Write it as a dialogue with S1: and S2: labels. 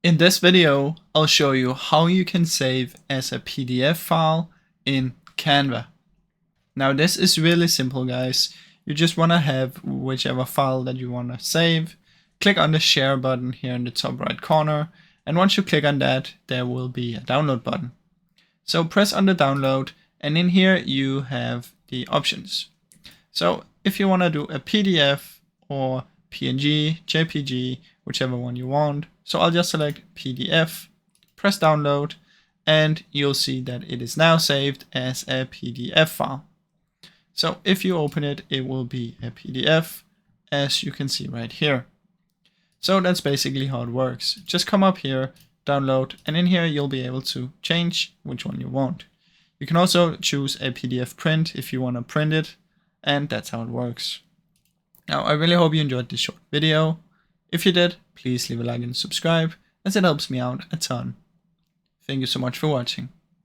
S1: In this video, I'll show you how you can save as a PDF file in Canva. Now this is really simple, guys. You just want to have whichever file that you want to save. Click on the share button here in the top right corner, and once you click on that, there will be a download button. So press on the download, and in here you have the options. So if you want to do a PDF or PNG, JPG, whichever one you want. So I'll just select PDF, press download, and you'll see that it is now saved as a PDF file. So if you open it, it will be a PDF, as you can see right here. So that's basically how it works. Just come up here, download, and in here you'll be able to change which one you want. You can also choose a PDF print if you want to print it, and that's how it works. Now, I really hope you enjoyed this short video. If you did, please leave a like and subscribe, as it helps me out a ton. Thank you so much for watching.